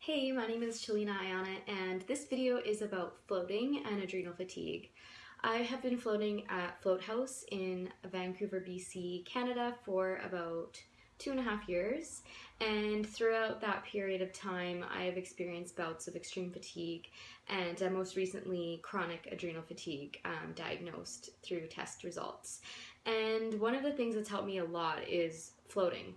Hey, my name is Sheleana Aiyana, and this video is about floating and adrenal fatigue. I have been floating at Float House in Vancouver, BC, Canada for about 2.5 years, and throughout that period of time I have experienced bouts of extreme fatigue and most recently chronic adrenal fatigue diagnosed through test results. And one of the things that's helped me a lot is floating.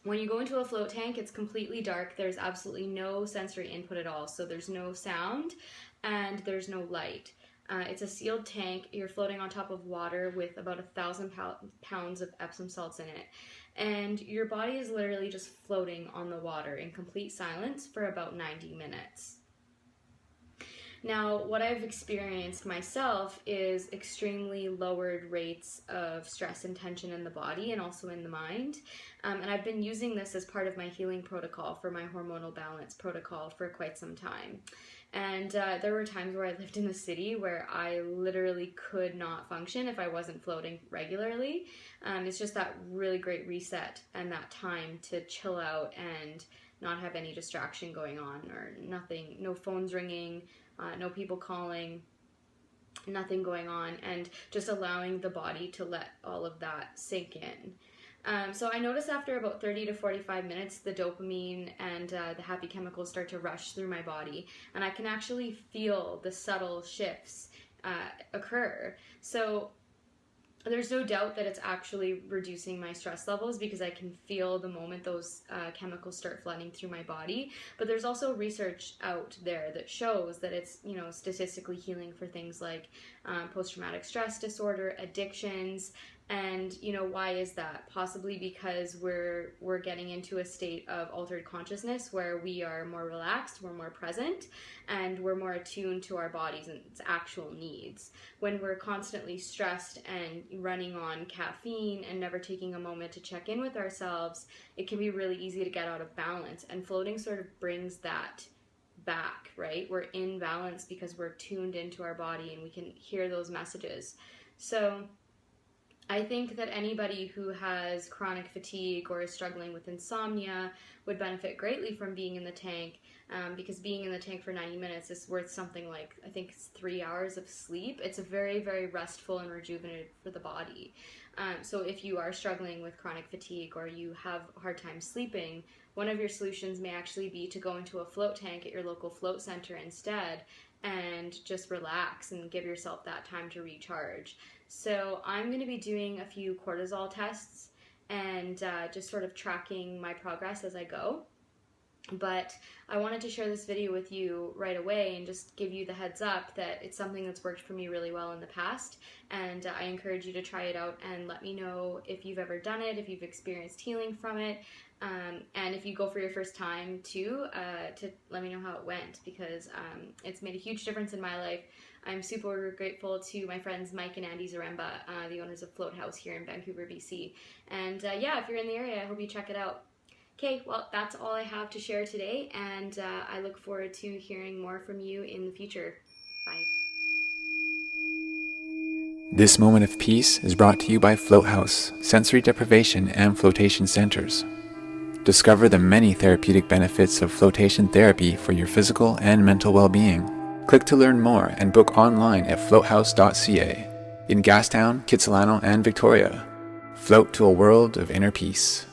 When you go into a float tank, it's completely dark. There's absolutely no sensory input at all. So there's no sound and there's no light. It's a sealed tank. You're floating on top of water with about 1,000 pounds of Epsom salts in it. And your body is literally just floating on the water in complete silence for about 90 minutes. Now, what I've experienced myself is extremely lowered rates of stress and tension in the body and also in the mind. And I've been using this as part of my healing protocol for my hormonal balance protocol for quite some time. And there were times where I lived in the city where I literally could not function if I wasn't floating regularly. It's just that really great reset and that time to chill out and not have any distraction going on or nothing, no phones ringing, no people calling, nothing going on, and just allowing the body to let all of that sink in. So I noticed after about 30 to 45 minutes, the dopamine and the happy chemicals start to rush through my body, and I can actually feel the subtle shifts occur. So there's no doubt that it's actually reducing my stress levels because I can feel the moment those chemicals start flooding through my body. But there's also research out there that shows that it's, statistically healing for things like post-traumatic stress disorder, addictions. And why is that? Possibly because we're getting into a state of altered consciousness where we are more relaxed, we're more present, and we're more attuned to our bodies and its actual needs. When we're constantly stressed and running on caffeine and never taking a moment to check in with ourselves, it can be really easy to get out of balance, and floating sort of brings that back, right? We're in balance because we're tuned into our body and we can hear those messages. So I think that anybody who has chronic fatigue or is struggling with insomnia would benefit greatly from being in the tank, because being in the tank for 90 minutes is worth something like, I think it's 3 hours of sleep. It's very, very restful and rejuvenated for the body. So if you are struggling with chronic fatigue or you have a hard time sleeping, one of your solutions may actually be to go into a float tank at your local float center instead and just relax and give yourself that time to recharge. So I'm going to be doing a few cortisol tests and just sort of tracking my progress as I go. But I wanted to share this video with you right away and just give you the heads up that it's something that's worked for me really well in the past, and I encourage you to try it out and let me know if you've ever done it, if you've experienced healing from it, and if you go for your first time too, to let me know how it went, because it's made a huge difference in my life. I'm super grateful to my friends Mike and Andy Zaremba, the owners of Float House here in Vancouver, BC. And yeah, if you're in the area, I hope you check it out. Okay, well, that's all I have to share today, and I look forward to hearing more from you in the future. Bye. This moment of peace is brought to you by Float House, Sensory Deprivation and Flotation Centers. Discover the many therapeutic benefits of flotation therapy for your physical and mental well-being. Click to learn more and book online at floathouse.ca in Gastown, Kitsilano, and Victoria. Float to a world of inner peace.